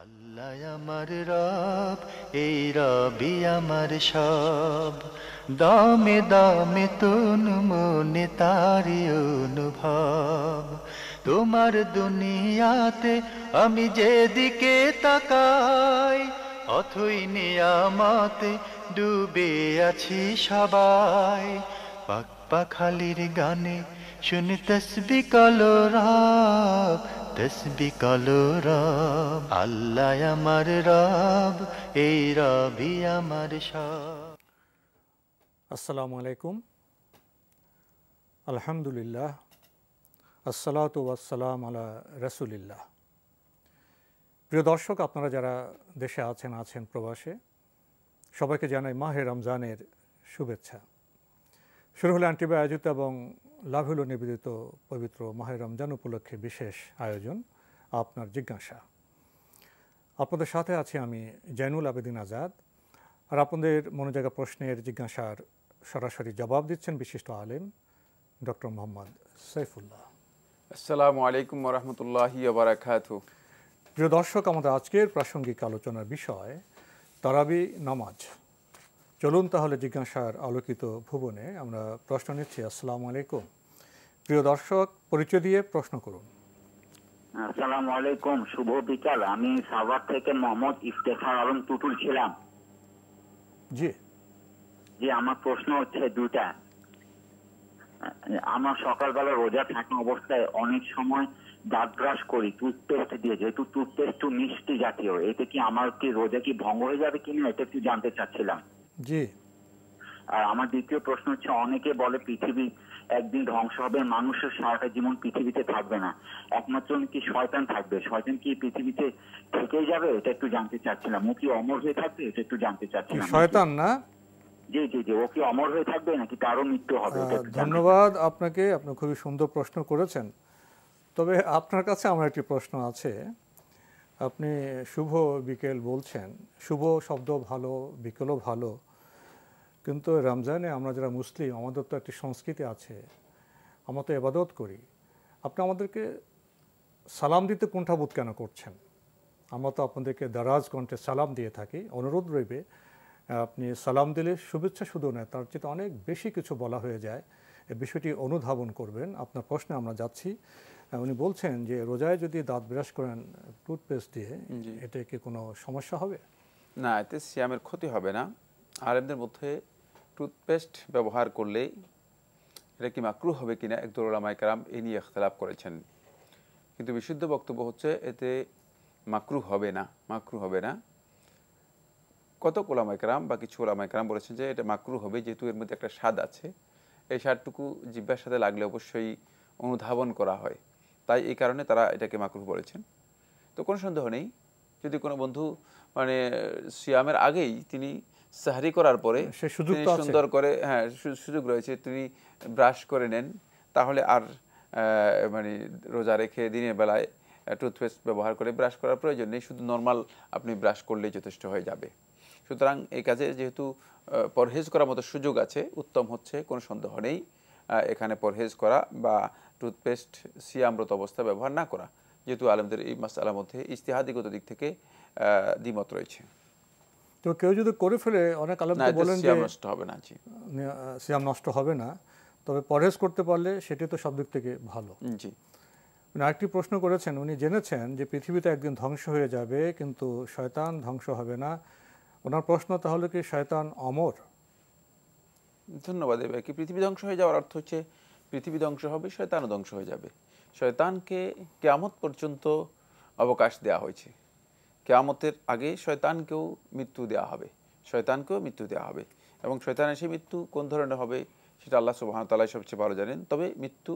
আল্লাহ আমার রব, এই রবি আমার সব। দামে দামে তুন মনে তারি অনুভব। তোমার দুনিয়াতে আমি যেদিকে তাকাই, অথই নিয়ামতে ডুবে আছি সবাই। পাক পাখালির গানে শুনি তসবি কলরব, তসবি কলরব। আল্লাহ আমার রব, এই রবি আমার সব। আসসালামু আলাইকুম, আলহামদুলিল্লাহ, আসসালাতু ওয়াসসালাম আলা রাসূলিল্লাহ। প্রিয় দর্শক, আপনারা যারা দেশে আছেন প্রবাসে, সবাইকে জানাই মাহে রমজানের শুভেচ্ছা। শুরু হলো অ্যান্টিবায় আয়োজিত এবং লাভ হলো নিবেদিত পবিত্র মাহে রমজান উপলক্ষে বিশেষ আয়োজন আপনার জিজ্ঞাসা। আপনাদের সাথে আছি আমি জয়নুল আবেদিন আজাদ। আর আপনাদের মনে জাগা প্রশ্নের জিজ্ঞাসার সরাসরি জবাব দিচ্ছেন বিশিষ্ট আলেম ডক্টর মোহাম্মদ সাইফুল্লাহ। আসসালামু আলাইকুম ওয়া রাহমাতুল্লাহি ওয়া বারাকাতুহু। প্রিয় দর্শক, আমাদের আজকের প্রাসঙ্গিক আলোচনার বিষয় তারাবি নামাজ। চলুন তাহলে জিজ্ঞাসার আলোকিত ভুবনে আমরা প্রশ্ন নিচ্ছি। আসসালামু আলাইকুম। প্রিয় দর্শক, পরিচয় দিয়ে প্রশ্ন করুন। আসসালামু আলাইকুম, শুভ বিকাল। আমি সাভার থেকে মোহাম্মদ ইফতেখার আলম টুটুল ছিলাম। জি যে আমার প্রশ্ন হচ্ছে দুটা। আমার সকালবেলা রোজা থাকা অবস্থায় অনেক সময় দাঁত ব্রাশ করি টুথপেস্ট দিয়ে, যেহেতু টুথপেস্ট মিষ্টি জাতীয়, এতে কি আমার রোজা কি ভঙ্গ হয়ে যাবে কিনা, এটা একটু জানতে চাচ্ছিলাম। জি আর আমার দ্বিতীয় প্রশ্ন হচ্ছে, অনেকে বলে পৃথিবী একদিন ধ্বংস হবে, মানুষের সারাটা জীবন পৃথিবীতে থাকবে না, একমাত্র কি শয়তান থাকবে। শয়তান কি পৃথিবীতে থেকেই যাবে, এটা একটু জানতে চাচ্ছিলাম। ও কি অমর হয়ে থাকবে, এটা একটু জানতে চাচ্ছিলাম। শয়তান না? জি জি জি, ও কি অমর হয়ে থাকবে নাকি তারও মৃত্যু হবে? ধন্যবাদ আপনাকে, আপনি খুবই সুন্দর প্রশ্ন করেছেন। তবে আপনার কাছে আমার একটি প্রশ্ন আছে। আপনি শুভ বিকেল বলছেন, শুভ শব্দ ভালো, বিকেলও ভালো, কিন্তু রমজানে আমরা যারা মুসলিম, আমাদের তো একটি সংস্কৃতি আছে, আমরা তো ইবাদত করি। আপনি আমাদেরকে সালাম দিতে কুণ্ঠাবোধ কেন করছেন? আমরা তো আপনাদেরকে দারাজ কণ্ঠে সালাম দিয়ে থাকি। অনুরোধ রইবে, আপনি সালাম দিলে শুভেচ্ছা শুধু নয়, তার চেয়ে অনেক বেশি কিছু বলা হয়ে যায়, এই বিষয়টি অনুধাবন করবেন। আপনার প্রশ্নে আমরা যাচ্ছি। উনি বলছেন যে রোজায় যদি দাঁত ব্রাশ করেন টুথপেস্ট দিয়ে, এটা কি কোনো সমস্যা হবে? না, এতে সিয়ামের ক্ষতি হবে না। আলেমদের মধ্যে টুথপেস্ট ব্যবহার করলে এটা কি মাকরুহ হবে কিনা একদল উলামায়ে কেরাম এ নিয়ে ইখতিলাফ করেছেন, কিন্তু বিশুদ্ধ বক্তব্য হচ্ছে এতে মাকরুহ হবে না, মাকরুহ হবে না। কতক উলামায়ে কেরাম বা কিছু উলামায়ে কেরাম বলেছেন যে এটা মাকরুহ হবে, যেহেতু এর মধ্যে একটা স্বাদ আছে, এই স্বাদটুকু জিহ্বার সাথে লাগলে অবশ্যই অনুধাবন করা হয়, তাই এই কারণে তারা এটাকে মাকরুহ বলেছেন। তো কোনো সন্দেহ নেই, যদি কোনো বন্ধু মানে সিয়ামের আগেই তিনি সাহরি করার পরে তিনি সুন্দর করে, হ্যাঁ সুযোগ রয়েছে, তিনি ব্রাশ করে নেন, তাহলে আর মানে রোজা রেখে দিনের বেলায় টুথপেস্ট ব্যবহার করে ব্রাশ করার প্রয়োজন নেই, শুধু নর্মাল আপনি ব্রাশ করলেই যথেষ্ট হয়ে যাবে। সুতরাং এই কাজে যেহেতু পরহেজ করার মতো সুযোগ আছে, উত্তম হচ্ছে, কোনো সন্দেহ নেই এখানে পরহেজ করা বা টুথপেস্ট সিয়ামরত অবস্থায় ব্যবহার না করা, যেহেতু আলেমদের এই মাসআলার মধ্যে ইজতিহাদিগত দিক থেকে দ্বিমত রয়েছে। তো কেউ যদি করে ফেলে, অনেক আলেম তো বলেন যে সিয়াম নষ্ট হবে না। জি, সিয়াম নষ্ট হবে না, তবে পরহেজ করতে পারলে সেটি তো সব দিক থেকে ভালো। জি, উনি আরেকটি প্রশ্ন করেছেন। উনি জেনেছেন যে পৃথিবীতে একদিন ধ্বংস হয়ে যাবে, কিন্তু শয়তান ধ্বংস হবে না। ওনার প্রশ্ন, তাহলে কি শয়তান অমর? ধন্যবাদ। এবার কি পৃথিবী ধ্বংস হয়ে যাওয়ার অর্থ হচ্ছে পৃথিবী ধ্বংস হবে, শয়তানও ধ্বংস হয়ে যাবে? শয়তানকে কিয়ামত পর্যন্ত অবকাশ দেওয়া হয়েছে। কিয়ামতের আগে শয়তানকেও মৃত্যু দেওয়া হবে, শয়তানকেও মৃত্যু দেওয়া হবে, এবং শয়তানের সেই মৃত্যু কোন ধরনের হবে সেটা আল্লাহ সুবহানাহু ওয়া তাআলা সবচেয়ে ভালো জানেন। তবে মৃত্যু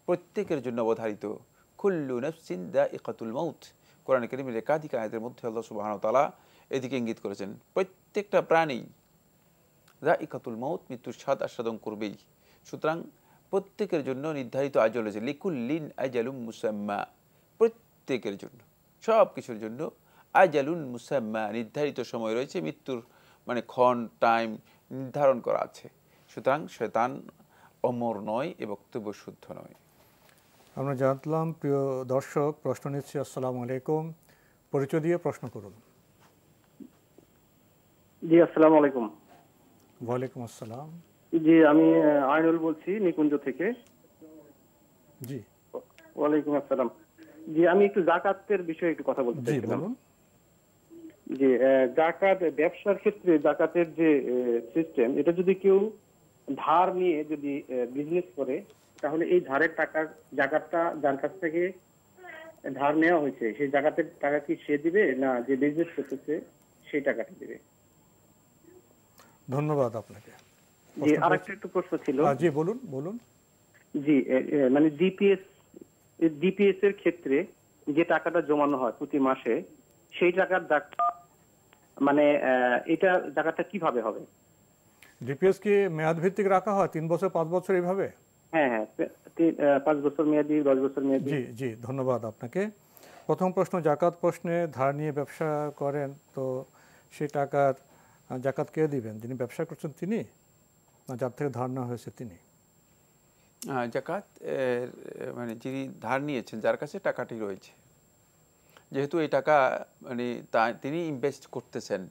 প্রত্যেকের জন্য অবধারিত। কুল্লু নাফসিন যায়িকাতুল মাউত, কোরআনে কারীমের একাধিক আয়াতের মধ্যে আল্লাহ সুবহানাহু ওয়া তাআলা এদিকে ইঙ্গিত করেছেন। প্রত্যেকটা প্রাণী যায়িকাতুল মাউত, মৃত্যুর স্বাদ আস্বাদন করবেই। সুতরাং প্রত্যেকের জন্য নির্ধারিত আজল রয়েছে, লিকুল্লিন আজালুম মুসাম্মা, প্রত্যেকের জন্য, সব কিছুর জন্য আজালুন মুসাম্মা, নির্ধারিত সময় রয়েছে, মৃত্যুর মানে ক্ষণ টাইম নির্ধারণ করা আছে। সুতরাং শয়তান অমর নয়, এ বক্তব্য শুদ্ধ নয়। আমরা জানলাম। প্রিয় দর্শক, প্রশ্ন নিচ্ছি। আসসালামু আলাইকুম। পরিচয় দিয়ে প্রশ্ন করুন। জি, আসসালামু আলাইকুম। ওয়ালাইকুম আসসালাম। জি, আমি আইনুল বলছি নিকুঞ্জ থেকে। জি ওয়ালাইকুম আসসালাম। জি, আমি একটু জাকাতের বিষয়ে একটু কথা বলতে জি চাইছিলাম। বলুন। জি, জাকাত ব্যবসার ক্ষেত্রে জাকাতের যে সিস্টেম, এটা যদি কেউ ধার নিয়ে যদি বিজনেস করে, তাহলে এই ধারের টাকা জাকাতটা যার কাছ থেকে ধার নেওয়া হয়েছে সেই জাকাতের টাকা কি সে দিবে, না যে বিজনেস করতেছে সেই টাকাটা দিবে? ধন্যবাদ আপনাকে। জি, আরেকটা একটু প্রশ্ন ছিল। জি বলুন বলুন। জি, মানে ডিপিএস এর ক্ষেত্রে যে টাকাটা জমানো হয় প্রতি মাসে, সেই টাকার মানে এটা জায়গাটা কিভাবে হবে? ডিপিএস কি মেয়াদ ভিত্তিক রাখা হয় 3 বছর 5 বছর এইভাবে? হ্যাঁ হ্যাঁ, 5 বছর মেয়াদি, 10 বছর মেয়াদি। জি জি ধন্যবাদ আপনাকে। প্রথম প্রশ্ন, জাকাত প্রশ্নে ধার নিয়ে ব্যবসা করেন তো সেই টাকার জাকাত কে দিবেন? যিনি ব্যবসা করছেন তিনি, না যার থেকে ধার নেওয়া হয়েছে তিনি? জাকাত মানে যিনি ধার নিয়েছেন, যার কাছে টাকাটি রয়েছে, যেহেতু এই টাকা মানে তিনি ইনভেস্ট করতেছেন,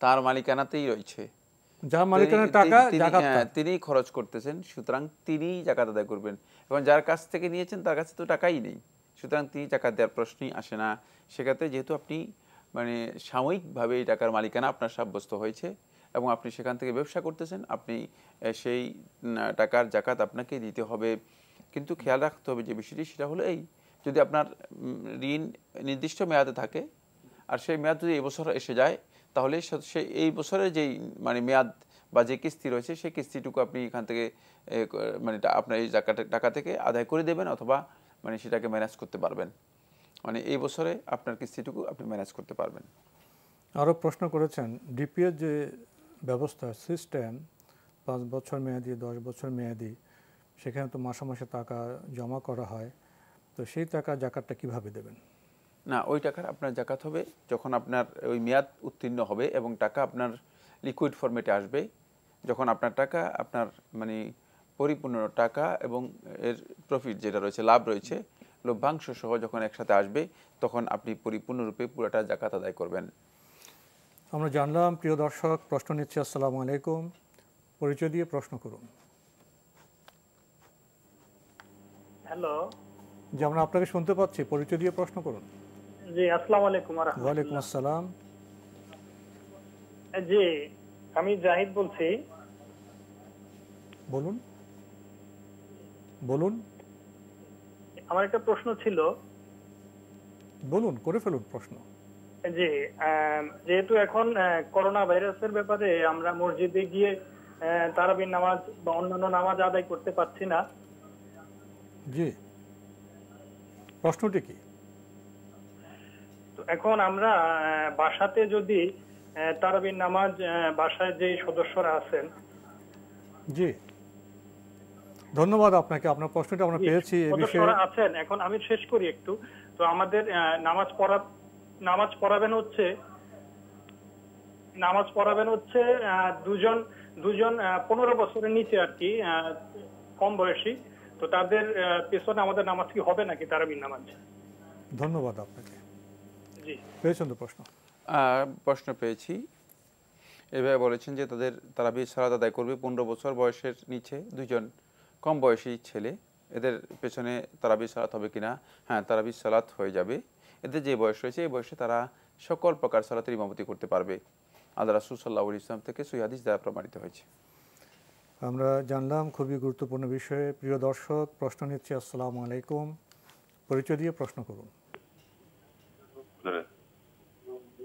তার মালিকানাতেই রয়েছে, যার মালিকানার টাকা তিনি খরচ করতেছেন, সুতরাং তিনি জাকাত আদায় করবেন। এবং যার কাছ থেকে নিয়েছেন তার কাছে তো টাকাই নেই, সুতরাং তিনি জাকাত দেওয়ার প্রশ্নই আসে না। সেক্ষেত্রে যেহেতু আপনি মানে সাময়িকভাবে এই টাকার মালিকানা আপনার সাব্যস্ত হয়েছে এবং আপনি সেখান থেকে ব্যবসা করতেছেন, আপনি সেই টাকার জাকাত আপনাকে দিতে হবে। কিন্তু খেয়াল রাখতে হবে যে বিষয়টি, সেটা হলো এই, যদি আপনার ঋণ নির্দিষ্ট মেয়াদে থাকে আর সেই মেয়াদ যদি এই বছর এসে যায়, তাহলে এই বছরের যেই মানে মেয়াদ বা যে কিস্তি রয়েছে সেই কিস্তিটুকু আপনি এখান থেকে মানে আপনার এই টাকা থেকে আদায় করে দেবেন, অথবা মানে সেটাকে ম্যানেজ করতে পারবেন, মানে এই বছরে আপনার কিস্তিটুকু আপনি ম্যানেজ করতে পারবেন। আরও প্রশ্ন করেছেন, ডিপিএস যে ব্যবস্থা সিস্টেম 5 বছর মেয়াদি 10 বছর মেয়াদি, সেখানে তো মাসে মাসে টাকা জমা করা হয়, তো সেই টাকা জাকাতটা কিভাবে দেবেন? না, ওই টাকার আপনার জাকাত হবে যখন আপনার ওই মেয়াদ উত্তীর্ণ হবে এবং টাকা আপনার লিকুইড ফরম্যাটে আসবে, যখন আপনার টাকা আপনার মানে পরিপূর্ণ টাকা এবং এর প্রফিট যেটা রয়েছে, লাভ রয়েছে, লভ্যাংশ সহ যখন একসাথে আসবে, তখন আপনি পরিপূর্ণরূপে পুরোটা জাকাত আদায় করবেন। আমরা জানলাম। প্রিয় দর্শক, প্রশ্ন নিচ্ছি। আসসালামু আলাইকুম, পরিচয় দিয়ে প্রশ্ন করুন। হ্যালো। জি, আমরা আপনাকে শুনতে পাচ্ছি, পরিচয় দিয়ে প্রশ্ন করুন। জি, আসসালামু আলাইকুম। ওয়ালাইকুম আসসালাম। জি, আমি জাহিদ বলছি। বলুন বলুন। আমার একটা প্রশ্ন ছিল। বলুন, করে ফেলুন প্রশ্ন। জি, যেহেতু এখন করোনা ভাইরাসের ব্যাপারে আমরা মসজিদে গিয়ে তারাবির নামাজ বা অন্যান্য নামাজ আদায় করতে পারছি না। জি, প্রশ্নটি কি? তো এখন আমরা বাসাতে যদি তারাবির নামাজ, বাসায় যে সদস্যরা আছেন। জি, ধন্যবাদ আপনাকে। আপনার প্রশ্নটা আমরা পেয়েছি। এই বিষয়ে আছেন, এখন আমি শেষ করি একটু। তো আমাদের নামাজ পড়াবেন হচ্ছে দুজন 15 বছরের নিচে আর কি, কম বয়সী। তো তাদের পেছনে আমাদের নামাজ কি হবে নাকি তারাবির নামাজ? ধন্যবাদ আপনাকে। জি, পেয়েছেন তো প্রশ্ন? প্রশ্ন পেয়েছি। এভাবে বলেছেন যে তাদের তারাবির সালাত আদায় করবে 15 বছর বয়সের নিচে 2জন কম বয়সী ছেলে, এদের পেছনে তারাবির সালাত হবে কিনা? হ্যাঁ, তারাবির সালাত হয়ে যাবে। এদের যে বয়স রয়েছে, এই বয়সে তারা সকল প্রকার সালাতের ইমামতি করতে পারবে। আল্লাহ রাসূল সাল্লাল্লাহু আলাইহি ওয়াসাল্লাম থেকে সহিহ হাদিস দ্বারা প্রমাণিত হয়েছে। আমরা জানলাম খুবই গুরুত্বপূর্ণ বিষয়ে। প্রিয় দর্শক, প্রশ্ন নিচ্ছি। আসসালামু আলাইকুম, পরিচয় দিয়ে প্রশ্ন করুন।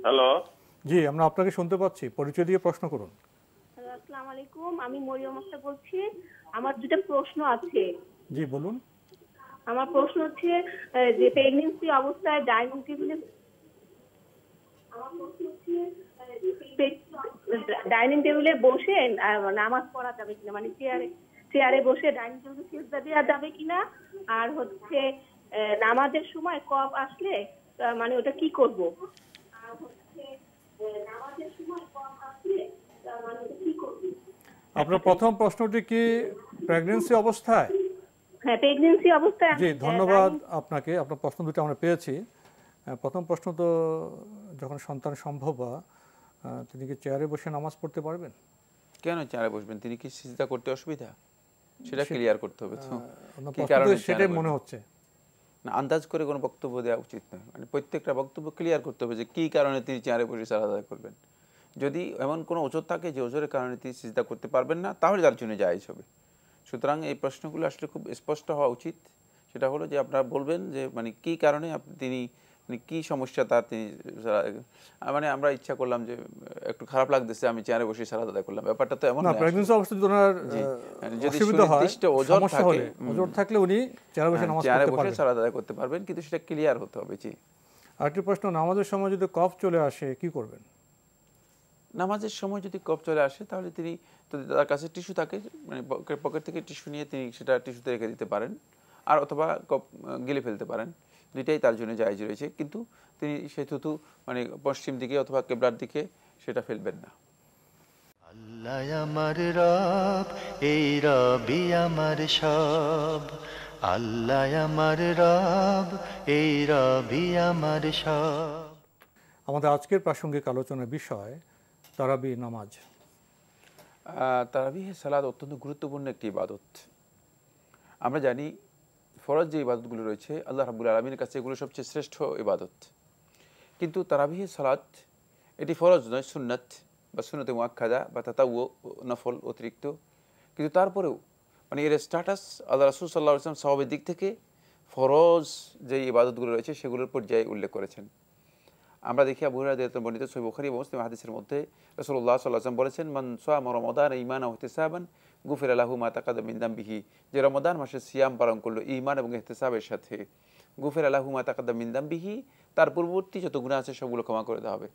হ্যালো। জি, আমরা আপনাকে শুনতে পাচ্ছি, পরিচয় দিয়ে প্রশ্ন করুন। আসসালামু আলাইকুম, আমি মরিয়ম আক্তার বলছি। আমার দুটো প্রশ্ন আছে। জি বলুন। আমার প্রশ্ন হচ্ছে যে প্রেগন্যান্সি অবস্থায় ডাইনিং টেবিলে বসে নামাজ পড়া যাবে কিনা, মানে চেয়ারে বসে ডাইনিং টেবিলে সিজদা দেওয়া যাবে কিনা, আর হচ্ছে নামাজের সময় কফ আসলে মানে ওটা কি করব, আর হচ্ছে নামাজের সময় কফ আসলে মানে ওটা কি করব। আপনার প্রথম প্রশ্নটি কি প্রেগন্যান্সি অবস্থায়? হ্যাঁ, প্রেগন্যান্সি অবস্থায়। জি, ধন্যবাদ আপনাকে। আপনার প্রশ্ন দুটো আমরা পেয়েছি। প্রথম প্রশ্ন তো, যখন সন্তান সম্ভব তিনি কি চেয়ারে বসে নামাজ পড়তে পারবেন? কেন চেয়ারে বসবেন? তিনি কি সিজদা করতে অসুবিধা? সেটা ক্লিয়ার করতে হবে তো, কি প্রশ্ন কারণে তো সেটাই মনে হচ্ছে। না, আন্দাজ করে কোনো বক্তব্য দেওয়া উচিত নয়। মানে প্রত্যেকটা বক্তব্য ক্লিয়ার করতে হবে যে কী কারণে তিনি চেয়ারে বসে সালাত আদায় করবেন। যদি এমন কোনো ওজোর থাকে যে ওজোরের কারণে তিনি সিজদা করতে পারবেন না, তাহলে তার জন্য জায়েজ হবে। সুতরাং এই প্রশ্নগুলো আসলে খুব স্পষ্ট হওয়া উচিত। সেটা হলো যে আপনারা বলবেন যে মানে কী কারণে তিনি মানে কী সমস্যা তার, তিনি মানে আমরা ইচ্ছা করলাম যে একটু খারাপ লাগতেছে, আমি চেয়ারে বসে সালাত আদায় করলাম, ব্যাপারটা তো এমন না। প্রেগন্যান্সি অবস্থায় যদি ওনার অসুবিধা হয়, সমস্যা হলে, ওজর থাকলে উনি চেয়ারে বসে নামাজ পড়তে পারবেন, সালাত আদায় করতে পারবেন, কিন্তু সেটা ক্লিয়ার হতে হবে। জি। আরেকটি প্রশ্ন, নামাজের সময় যদি কফ চলে আসে কি করবেন? নামাজের সময় যদি কফ চলে আসে তাহলে তিনি, যদি তার কাছে টিস্যু থাকে, মানে পকেট থেকে টিস্যু নিয়ে তিনি সেটা টিস্যুতে রেখে দিতে পারেন, আর অথবা কফ গিলে ফেলতে পারেন, দুইটাই তার জন্য জায়েজ রয়েছে। কিন্তু তিনি সেই থুতু মানে পশ্চিম দিকে অথবা কেবলার দিকে সেটা ফেলবেন না। আল্লাহ আমার রব, এই রবি আমার সব। আল্লাহ আমার রব, এই রবি আমার সব। আমাদের আজকের প্রাসঙ্গিক আলোচনার বিষয় তারাবি নামাজ। তারাবিহ সালাত অত্যন্ত গুরুত্বপূর্ণ একটি ইবাদত। আমরা জানি ফরজ যে ইবাদতগুলো রয়েছে আল্লাহ রাব্বুল আলামিনের কাছে এগুলো সবচেয়ে শ্রেষ্ঠ ইবাদত। কিন্তু তারাবিহ সালাত এটি ফরজ নয়, সুন্নাত বা সুন্নতে মুআক্কাদা বা তাতাওয়ু, নফল অতিরিক্ত। কিন্তু তারপরেও মানে এর স্ট্যাটাস আল্লাহ রাসূল সাল্লাল্লাহু আলাইহি ওয়াসাল্লাম সাহাবাদের দিক থেকে ফরজ যে ইবাদতগুলো রয়েছে সেগুলোর পর্যায়ে উল্লেখ করেছেন। আমরা দেখি আবু হুরায়রা রাদিয়াল্লাহু আনহু বর্ণিত সহিহ বুখারী এবং মুসলিম হাদিসের মধ্যে রাসূলুল্লাহ সাল্লাল্লাহু আলাইহি ওয়াসাল্লাম বলেছেন, মান সামা রমাদান ঈমানান ওয়া ইহতিসাবান গুফিরা লাহু মা তাকাদ্দামা মিন যামবিহি। যে রমাদান মাসে সিয়াম পালন করলো ঈমান এবং ইহতিসাবের সাথে, গুফিরা লাহু মা তাকাদ্দামা মিন যামবিহি, তার পূর্ববর্তী যত গুনাহ আছে সবগুলো ক্ষমা করে দেওয়া হবে।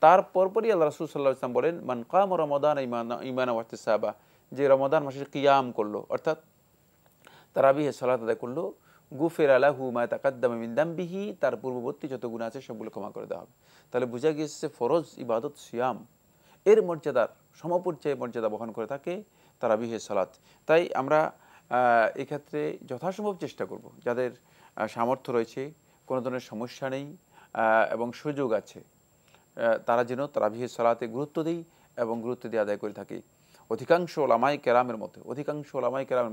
তার পরপরই আল্লাহ রাসূল সাল্লাল্লাহু আলাইহি ওয়াসাল্লাম বলেন, মান কামা রমাদান ঈমানান ওয়া ইহতিসাবা, যে রমাদান মাসে কিয়াম করলো, অর্থাৎ তারাবিহ সালাত আদায় করলো, গুফিরা লাহু মা তাকাদ্দামা মিন যামবিহি, তার পূর্ববর্তী যত গুনাহ আছে সবগুলো ক্ষমা করে দেওয়া হবে। তাহলে বোঝা গিয়েছে ফরজ ইবাদত সিয়াম এর মর্যাদার সমপর্যায়ে মর্যাদা বহন করে থাকে তারাবিহ সালাত। তাই আমরা এক্ষেত্রে যথাসম্ভব চেষ্টা করব, যাদের সামর্থ্য রয়েছে, কোনো ধরনের সমস্যা নেই এবং সুযোগ আছে, তারা যেন তারাবিহ সালাতে গুরুত্ব দেই এবং গুরুত্ব দিয়ে আদায় করে থাকি। অধিকাংশ ওলামায়ে কেরামের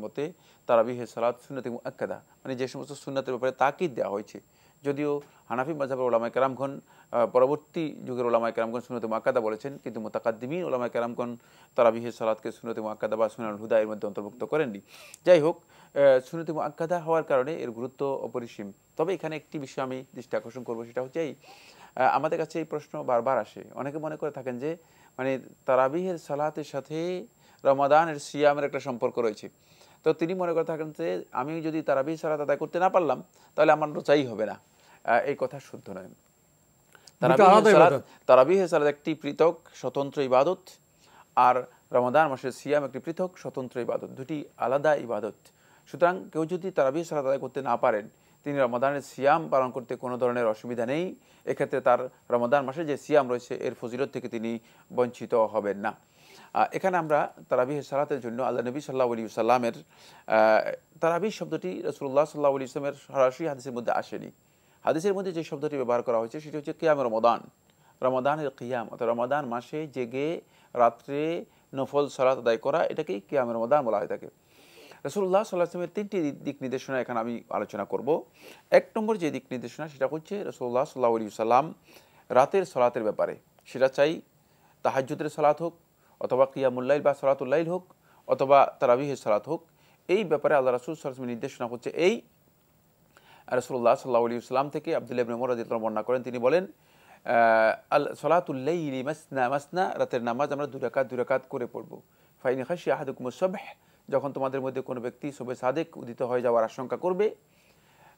মতে তারাবিহ সালাত সুন্নতে মুআক্কাদা, মানে যে সমস্ত সুন্নাতের ব্যাপারে তাকিদ দেওয়া হয়েছে। যদিও হানাফি মাযহাবের ওলামায়ে কেরামগণ, পরবর্তী যুগের ওলামায়ে কেরামগণ সুন্নতে মুআক্কাদা বলেছেন, কিন্তু মুতাকাদ্দিমিন ওলামায়ে কেরামগণ তারাবিহ সালাতকে সুন্নতে মুআক্কাদা বা সুনানুল হুদা এর মধ্যে অন্তর্ভুক্ত করেননি। যাই হোক, সুন্নতে মুআক্কাদা হওয়ার কারণে এর গুরুত্ব অপরিসীম। তবে এখানে একটি বিষয় আমি দৃষ্টি আকর্ষণ করবো, সেটা হচ্ছে এই, আমাদের কাছে এই প্রশ্ন বারবার আসে, অনেকে মনে করে থাকেন যে মানে তারাবিহের সালাতের সাথে রমাদানের সিয়ামের একটা সম্পর্ক রয়েছে। তো তিনি মনে করে থাকেন যে আমি যদি তারাবিহ সালাত আদায় করতে না পারলাম তাহলে আমার রোজাই হবে না। এই কথা শুদ্ধ নয়। তারাবিহ সালাত একটি পৃথক স্বতন্ত্র ইবাদত, আর রমাদান মাসের সিয়াম একটি পৃথক স্বতন্ত্র ইবাদত, দুটি আলাদা ইবাদত। সুতরাং কেউ যদি তারাবিহ সালাত আদায় করতে না পারেন, তিনি রমাদানের সিয়াম পালন করতে কোনো ধরনের অসুবিধা নেই। এক্ষেত্রে তার রমাদান মাসে যে সিয়াম রয়েছে এর ফজিলত থেকে তিনি বঞ্চিত হবেন না। এখানে আমরা তারাবিহ সালাতের জন্য আল্লাহ নবী সাল্লাল্লাহু আলাইহি ওয়াসাল্লামের তারাবিহ শব্দটি রাসূলুল্লাহ সাল্লাল্লাহু আলাইহি ওয়াসাল্লামের সরাসরি হাদিসের মধ্যে আসেনি। হাদিসের মধ্যে যে শব্দটি ব্যবহার করা হয়েছে সেটি হচ্ছে কিয়াম রমাদান, রমাদানের কিয়াম, অর্থাৎ রমাদান মাসে জেগে রাত্রে নফল সালাত আদায় করা, এটাকেই কিয়াম রমাদান বলা হয়ে থাকে। রাসূলুল্লাহ সাল্লাল্লাহু আলাইহি ওয়াসাল্লামের তিনটি দিক নির্দেশনা এখানে আমি আলোচনা করব। এক নম্বর যে দিক নির্দেশনা সেটা হচ্ছে রাসূলুল্লাহ সাল্লাল্লাহু আলাইহি ওয়াসাল্লাম রাতের সালাতের ব্যাপারে, সেটা চাই তাহাজ্জুদের সালাত হোক অথবা কিয়ামুল লাইল বা সালাতুল লাইল হোক অথবা তারাবিহের সালাত হোক, এই ব্যাপারে আল্লাহ রাসূল সাল্লাল্লাহু আলাইহি ওয়াসাল্লামের নির্দেশনা হচ্ছে এই। রাসূলুল্লাহ সাল্লাল্লাহু আলাইহি ওয়াসাল্লাম থেকে আব্দুল্লাহ ইবনে উমর রাদিয়াল্লাহু আনহু বর্ণনা করেন, তিনি বলেন, সালাতুল লাইলি মাসনা মাসনা, রাতের নামাজ আমরা দুই রাকাত করে পড়ব। ফাইন খাশিয়া আহাদুকুমুস সুবহ, যখন তোমাদের মধ্যে কোনো ব্যক্তি সুবহে সাদেক উদিত হয়ে যাওয়ার আশঙ্কা করবে,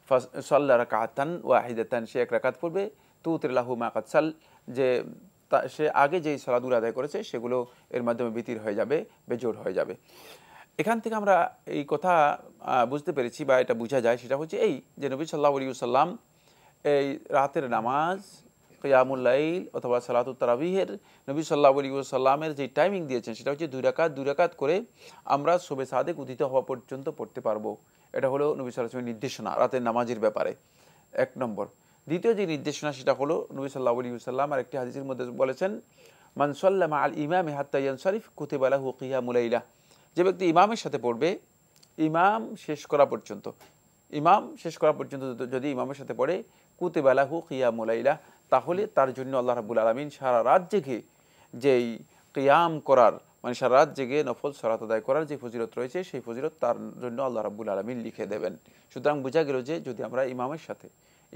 ফাসাল্লা রাকাতান ওয়াহিদাতান, সে এক রাকাত পড়বে, তুতির লাহু মা কাদ সাল, যে সে আগে যেই সালাতগুলো আদায় করেছে সেগুলো এর মাধ্যমে বিতির হয়ে যাবে, বেজোড় হয়ে যাবে। এখান থেকে আমরা এই কথা বুঝতে পেরেছি বা এটা বোঝা যায়, সেটা হচ্ছে এই যে নবী সাল্লাল্লাহু আলাইহি ওয়াসাল্লাম এই রাতের নামাজ কিয়ামুল লাইল অথবা সালাতুত তারাবিহের নবী সাল্লাল্লাহু আলাইহি ওয়াসাল্লামের যে টাইমিং দিয়েছেন সেটা হচ্ছে দুই রাকাত করে আমরা সুবহে সাদেক উদিত হওয়া পর্যন্ত পড়তে পারবো। এটা হলো নবী সাল্লাল্লাহু আলাইহি ওয়াসাল্লামের নির্দেশনা রাতের নামাজের ব্যাপারে, এক নম্বর। দ্বিতীয় যে নির্দেশনা সেটা হলো নবী সাল্লাল্লাহু আলাইহি ওয়াসাল্লাম আর একটি হাদিসের মধ্যে বলেছেন, মান সাল্লামা আল ইমামি হাত্তা ইয়ানসারিফ কুতিবা লাহু কিয়ামুল লাইলা। যে ব্যক্তি ইমামের সাথে পড়বে, ইমাম শেষ করা পর্যন্ত যদি ইমামের সাথে পড়ে, কুতিবা লাহু কিয়ামুল লাইলা, তাহলে তার জন্য আল্লাহ রাব্বুল আলামিন সারা রাত জেগে যেই কিয়াম করার, মানে সারা রাত জেগে নফল সালাত আদায় করার যে ফজিলত রয়েছে, সেই ফজিলত তার জন্য আল্লাহ রাব্বুল আলামিন লিখে দেবেন। সুতরাং বোঝা গেল যে যদি আমরা ইমামের সাথে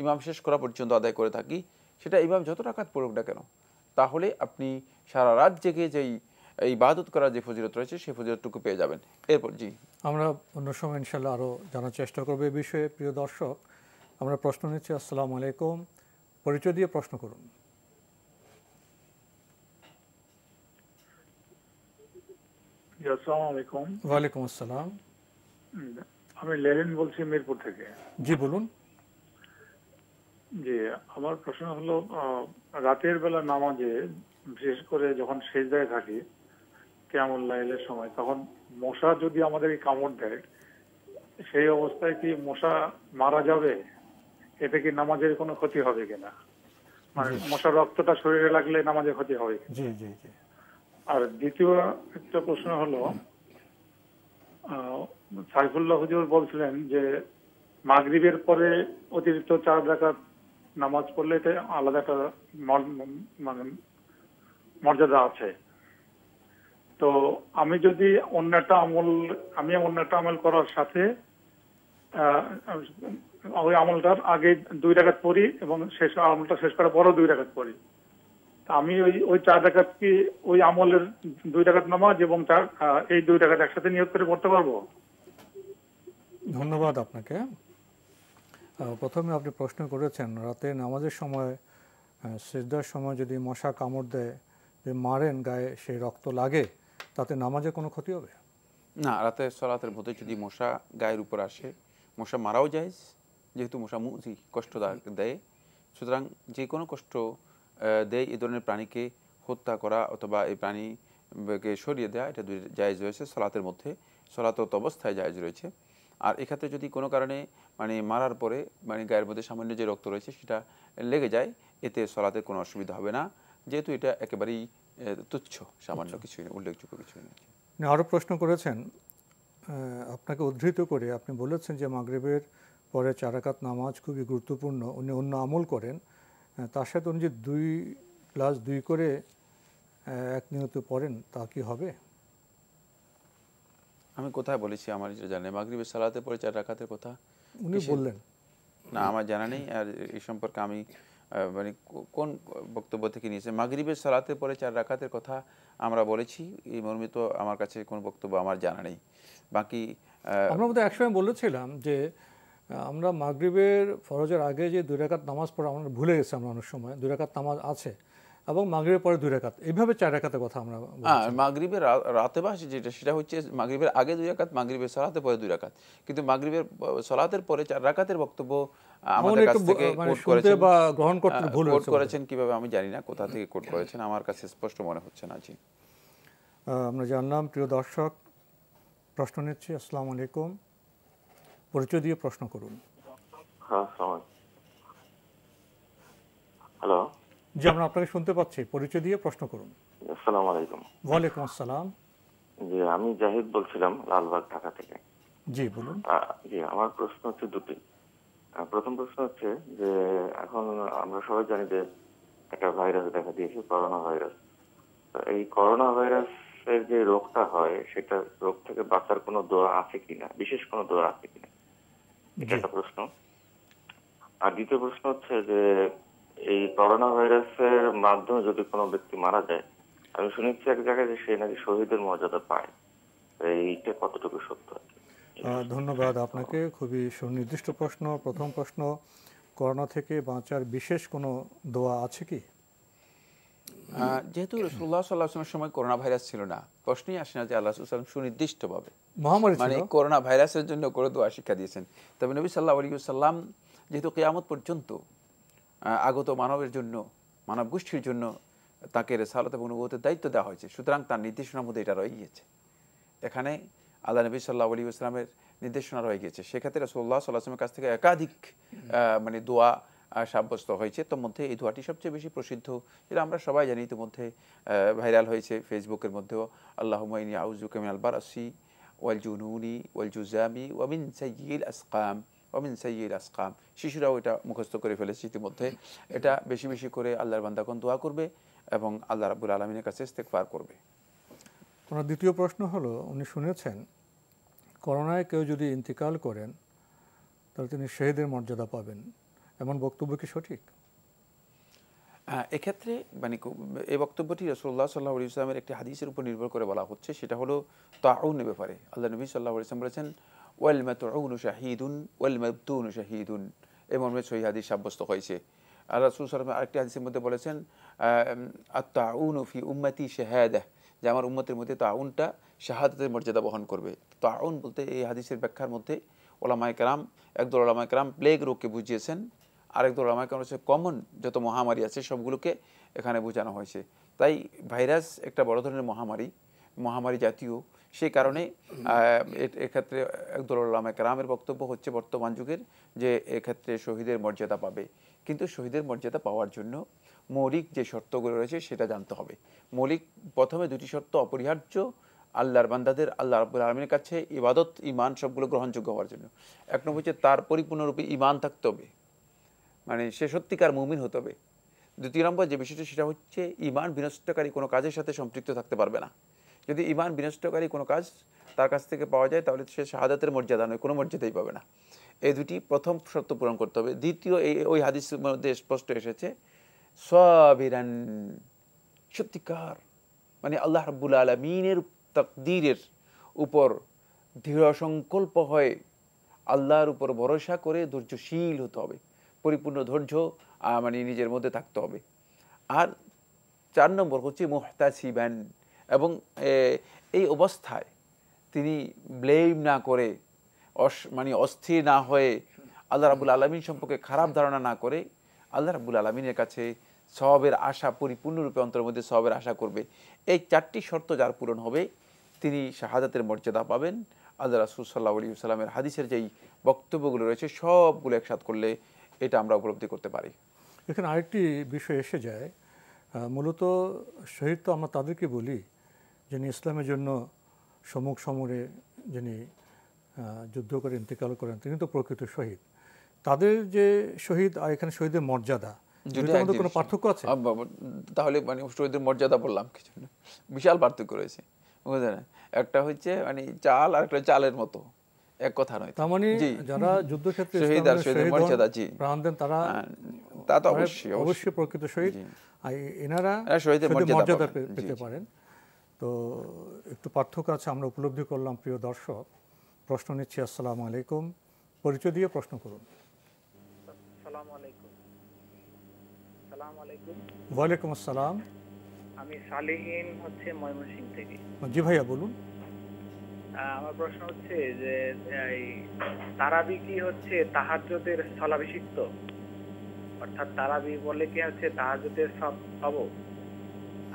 ইমাম শেষ করা পর্যন্ত আদায় করে থাকি, সেটা ইমাম যত রাকাত পড়ুক না কেন, তাহলে আপনি সারা রাত জেগে যেই ইবাদত করার যে ফজিলত রয়েছে সেই ফজিলতটুকু পেয়ে যাবেন। এরপর জি আমরা অন্য সময় ইনশাল্লাহ আরও জানার চেষ্টা করবো এই বিষয়ে। প্রিয় দর্শক, আমরা প্রশ্ন নিচ্ছি। আসসালামু আলাইকুম, পরিচয় দিয়ে প্রশ্ন করুন। আসসালামু আলাইকুম। ওয়ালাইকুম আসসালাম। আমি লেলিন বলছি মিরপুর থেকে। জি বলুন। জি, আমার প্রশ্ন হলো রাতের বেলা নামাজে বিশেষ করে যখন সেজদায় থাকি কিয়ামুল লাইলের সময়, তখন মশা যদি আমাদেরকে কামড় দেয়, সেই অবস্থায় কি মশা মারা যাবে? এতে কি নামাজের কোনো ক্ষতি হবে কিনা? মানে মশার রক্তটা শরীরে লাগলে নামাজের ক্ষতি হবে? জি জি জি। আর দ্বিতীয় একটা প্রশ্ন হলো, সাইফুল্লাহ হুজুর বলছিলেন যে মাগরিবের পরে অতিরিক্ত 4 রাকাত নামাজ পড়লে এটা আলাদা একটা মানে মর্যাদা আছে। তো আমি যদি অন্য একটা আমল করার সাথে ওই আমলটার আগে 2 রাকাত পড়ি এবং আমলটা শেষ করার পরও 2 রাকাত পড়ি, আমি ওই 4 রাকাত কি ওই আমলের 2 রাকাত নামাজ এবং এই 2 রাকাত একসাথে নিয়ত করে পড়তে পারবো? ধন্যবাদ আপনাকে। প্রথমে আপনি প্রশ্ন করেছেন রাতে নামাজের সময়, সিজদার সময় যদি মশা কামড় দেয়, যে মারেন গায়ে, সেই রক্ত লাগে, তাতে নামাজে কোনো ক্ষতি হবে না। রাতে সালাতের মধ্যে যদি মশা গায়ের উপর আসে, মশা মারাও যায়, যেহেতু মশা মুজি কষ্ট দেয়, সুতরাং যে কোনো কষ্ট দেয় এই ধরনের প্রাণীকে হত্যা করা অথবা এই প্রাণীকে সরিয়ে দেওয়া, এটা জায়েজ রয়েছে সালাতের মধ্যে, সালাতরত অবস্থায় জায়েজ রয়েছে। আর এক্ষেত্রে যদি কোনো কারণে মানে মারার পরে মানে গায়ের মধ্যে সামান্য যে রক্ত রয়েছে সেটা লেগে যায়, এতে সালাতের কোনো অসুবিধা হবে না, যেহেতু এটা একেবারেই তুচ্ছ, সামান্য কিছুই না, উল্লেখযোগ্য কিছুই না। আরও প্রশ্ন করেছেন, আপনাকে উদ্ধৃত করে আপনি বলেছেন যে মাগরিবের পরে 4 রাকাত নামাজ খুবই গুরুত্বপূর্ণ, উনি অন্য আমল করেন, তার সাথে উনি যে 2+2 করে এক নিয়ত পড়েন, তা কি হবে? আমি কোথায় বলেছি? আমার এটা জানি মাগরিবের সালাতের পরে 4 রাকাতের কথা উনি বললেন না, আমার জানা নেই। আর এই সম্পর্কে আমি মানে কোন বক্তব্য থেকে নিয়েছে? মাগরিবের সালাতের পরে 4 রাকাতের কথা আমরা বলেছি, এই মর্মিত আমার কাছে কোনো বক্তব্য আমার জানা নেই। বাকি আমরা বোধহয় একসময় বলেছিলাম যে আমরা মাগরিবের ফরজের আগে যে 2 রাকাত নামাজ পড়া আমরা ভুলে গেছি, আমরা অনেক সময় 2 রাকাত নামাজ আছে এবং মাগরিবের পরে 2 রাকাত, এইভাবে 4 রাকাতের কথা আমরা মাগরিবের রাতে বা যেটা সেটা হচ্ছে মাগরিবের আগে 2 রাকাত, মাগরিবের সালাতের পরে 2 রাকাত, কিন্তু মাগরিবের সালাতের পরে 4 রাকাতের বক্তব্য আমাদের কাছ থেকে কোট করেছেন বা গ্রহণ করতে ভুল করেছেন কিভাবে আমি জানি না, কোথা থেকে কোট করেছেন আমার কাছে স্পষ্ট মনে হচ্ছে না। জি, আমরা জানলাম। প্রিয় দর্শক, প্রশ্ন নিচ্ছি। আসসালামু আলাইকুম, পরিচয় দিয়ে প্রশ্ন করুন। হ্যালো। জি, আমরা আপনাকে শুনতে পাচ্ছি, পরিচয় দিয়ে প্রশ্ন করুন। আসসালামু আলাইকুম। ওয়ালাইকুম আসসালাম। জি, আমি জাহিদ বলছিলাম লালবাগ, ঢাকা থেকে। জি বলুন। জি, আমার প্রশ্ন হচ্ছে দুটি। প্রথম প্রশ্ন হচ্ছে যে এখন আমরা সবাই জানি যে একটা ভাইরাস দেখা দিয়েছে, করোনা ভাইরাস। তো এই করোনা ভাইরাসের যে রোগটা হয়, সেটা রোগ থেকে বাঁচার কোনো দোয়া আছে কিনা, বিশেষ কোনো দোয়া আছে কিনা, এটা একটা প্রশ্ন। আর দ্বিতীয় প্রশ্ন হচ্ছে যে এই করোনা ভাইরাসের মাধ্যমে যদি কোনো ব্যক্তি মারা যায়, আমি শুনেছি এক জায়গায় যে সে নাকি শহীদের মর্যাদা পায়, এইটা কতটুকু সত্য? ধন্যবাদ আপনাকে, খুবই সুনির্দিষ্ট প্রশ্ন। প্রথম প্রশ্ন, করোনা থেকে বাঁচার বিশেষ কোনো দোয়া আছে কি? যেহেতু রাসূলুল্লাহ সাল্লাল্লাহু আলাইহি ওয়াসাল্লামের সময় করোনা ভাইরাস ছিল না, প্রশ্নই আসে না যে আল্লাহ রাসূল সাল্লাল্লাহু আলাইহি ওয়াসাল্লাম সুনির্দিষ্টভাবে মানে করোনা ভাইরাসের জন্য করে দোয়া শিক্ষা দিয়েছেন। তবে নবী সাল্লাল্লাহু আলাইহি ওয়াসাল্লাম যেহেতু কিয়ামত পর্যন্ত আগত মানবের জন্য, মানব গোষ্ঠীর জন্য তাকে রিসালাত এবং নবুয়তের দায়িত্ব দেওয়া হয়েছে, সুতরাং তার নির্দেশনার মধ্যে এটা রয়ে গিয়েছে। এখানে আল্লাহ নবী সাল্লাল্লাহু আলাইহি ওয়াসাল্লামের নির্দেশনা রয়ে গিয়েছে। সেক্ষেত্রে রাসূলুল্লাহ সাল্লাল্লাহু আলাইহি ওয়াসাল্লামের কাছ থেকে একাধিক মানে দোয়া সাব্যস্ত হয়েছে। তোর মধ্যে এই দোয়াটি সবচেয়ে বেশি প্রসিদ্ধ, যেটা আমরা সবাই জানি, ইতিমধ্যে ভাইরাল হয়েছে ফেসবুকের মধ্যেও। আল্লাহুম্মা ইন্নী আউযুবিকা মিনাল বারসি ওয়াল জুনুনি ওয়াল জুযামি ওয়া মিন সাইয়্যিল আসকাম ওয়া মিন সাইয়্যিল আসকাম। শিশুরাও এটা মুখস্থ করে ফেলেছে ইতিমধ্যে। এটা বেশি বেশি করে আল্লাহর বান্দাগণ দোয়া করবে এবং আল্লাহ রাব্বুল আলামিনের কাছে ইস্তেগফার করবে। ওনার দ্বিতীয় প্রশ্ন হলো, উনি শুনেছেন করোনায় কেউ যদি ইন্তিকাল করেন তাহলে তিনি শহীদের মর্যাদা পাবেন, এমন বক্তব্য কি সঠিক? এক্ষেত্রে মানে এই বক্তব্যটি রাসূলুল্লাহ সাল্লাল্লাহু আলাইহি ওয়াসাল্লামের একটি হাদিসের উপর নির্ভর করে বলা হচ্ছে। সেটা হলো তাউনের ব্যাপারে। আল্লাহ নবী সাল্লাল্লাহু আলাইহি ওয়াসাল্লাম বলেছেন, ওয়াল মাতউনু শাহীদুন ওয়াল মাবতুনু শাহীদুন, এই মর্মে সহিহ হাদিস সাব্যস্ত হয়েছে। আর রাসূল সাল্লাল্লাহু আলাইহি ওয়াসাল্লাম আরেকটি হাদিসের মধ্যে বলেছেন, আত-তাউনু ফি উম্মতি শাহাদাহ, যে আমার উম্মতের মধ্যে তাউনটা শাহাদাতের মর্যাদা বহন করবে। তাউন বলতে এই হাদিসের ব্যাখ্যার মধ্যে ওলামায়ে কেরাম, একদল ওলামায়ে কেরাম প্লেগ রোগকে বুঝিয়েছেন, আরেকদল ওলামায়ে কেরাম হচ্ছে কমন যত মহামারী আছে সবগুলোকে এখানে বোঝানো হয়েছে। তাই ভাইরাস একটা বড় ধরনের মহামারী জাতীয়, সেই কারণে এক্ষেত্রে একদল ওলামায়ে কেরামের বক্তব্য হচ্ছে বর্তমান যুগের যে এক্ষেত্রে শহীদের মর্যাদা পাবে। কিন্তু শহীদের মর্যাদা পাওয়ার জন্য মৌলিক যে শর্তগুলো রয়েছে সেটা জানতে হবে। মৌলিক প্রথমে দুটি শর্ত অপরিহার্য আল্লাহর বান্দাদের আল্লাহ রাব্বুল আলামিনের কাছে ইবাদত, ঈমান সবগুলো গ্রহণযোগ্য হওয়ার জন্য। এক নম্বর হচ্ছে তার পরিপূর্ণরূপে ঈমান থাকতে হবে, মানে সে সত্যিকার মুমিন হতে হবে। দ্বিতীয় নম্বর যে বিষয়টা সেটা হচ্ছে ঈমান বিনষ্টকারী কোনো কাজের সাথে সম্পৃক্ত থাকতে পারবে না। যদি ঈমান বিনষ্টকারী কোনো কাজ তার কাছ থেকে পাওয়া যায় তাহলে সে শাহাদাতের মর্যাদা নয়, কোনো মর্যাদাই পাবে না। এই দুটি প্রথম শর্ত পূরণ করতে হবে। দ্বিতীয়, ওই হাদিসের মধ্যে স্পষ্ট এসেছে সাবিরান, সত্যিকার মানে আল্লাহ রাব্বুল আলামিনের তাকদীরের উপর দৃঢ় সংকল্প হয়ে আল্লাহর উপর ভরসা করে ধৈর্যশীল হতে হবে, পরিপূর্ণ ধৈর্য মানে নিজের মধ্যে থাকতে হবে। আর 4 নম্বর হচ্ছে মুহতাসিবান, এবং এই অবস্থায় তিনি ব্লেম না করে, মানে অস্থির না হয়ে, আল্লাহ রাব্বুল আলামিন সম্পর্কে খারাপ ধারণা না করে আল্লাহ রাব্বুল আলামিনের কাছে সওয়াবের আশা, পরিপূর্ণরূপে অন্তরের মধ্যে সওয়াবের আশা করবে। এই 4টি শর্ত যার পূরণ হবে তিনি শাহাদাতের মর্যাদা পাবেন। আল্লাহ রাসূল সাল্লাল্লাহু আলাইহি ওয়াসাল্লামের হাদিসের যেই বক্তব্যগুলো রয়েছে সবগুলো একসাথ করলে এটা আমরা উপলব্ধি করতে পারি। এখানে আরেকটি বিষয় এসে যায়, মূলত শহীদ তো আমরা তাদেরকে বলি যিনি ইসলামের জন্য সম্মুখ সমরে যিনি যুদ্ধ করে ইন্তেকাল করেন, তিনি তো প্রকৃত শহীদ। তাদের যে শহীদ আর এখানে শহীদের মর্যাদা, দুটোর মধ্যে কোনো পার্থক্য আছে? তাহলে মানে শহীদের মর্যাদা বললাম কিছু না, বিশাল পার্থক্য রয়েছে, বুঝলেন? একটা হচ্ছে মানে চাল আর একটা চালের মতো, এক কথা নয়। তার মানে যারা যুদ্ধক্ষেত্রে শহীদ আর শহীদের মর্যাদা, জি, প্রাণ দেন তারা তা তো অবশ্যই প্রকৃত শহীদ, আর এনারা শহীদের মর্যাদা পেতে পারেন। তো একটু পার্থক্য আছে, আমরা উপলব্ধি করলাম। প্রিয় দর্শক, প্রশ্ন নিচ্ছি। আসসালামু আলাইকুম, পরিচয় দিয়ে প্রশ্ন করুন। আসসালামু আলাইকুম। আসসালামু আলাইকুম। ওয়ালাইকুম আসসালাম। আমি সালেহীন হচ্ছে ময়মনসিংহ থেকে। জি ভাইয়া বলুন। আমার প্রশ্ন হচ্ছে যে এই তারাবি কি হচ্ছে তাহাজ্জুদের স্থলাভিষিক্ত, অর্থাৎ তারাবি বলে কি হচ্ছে তাহাজ্জুদের সব পাবো,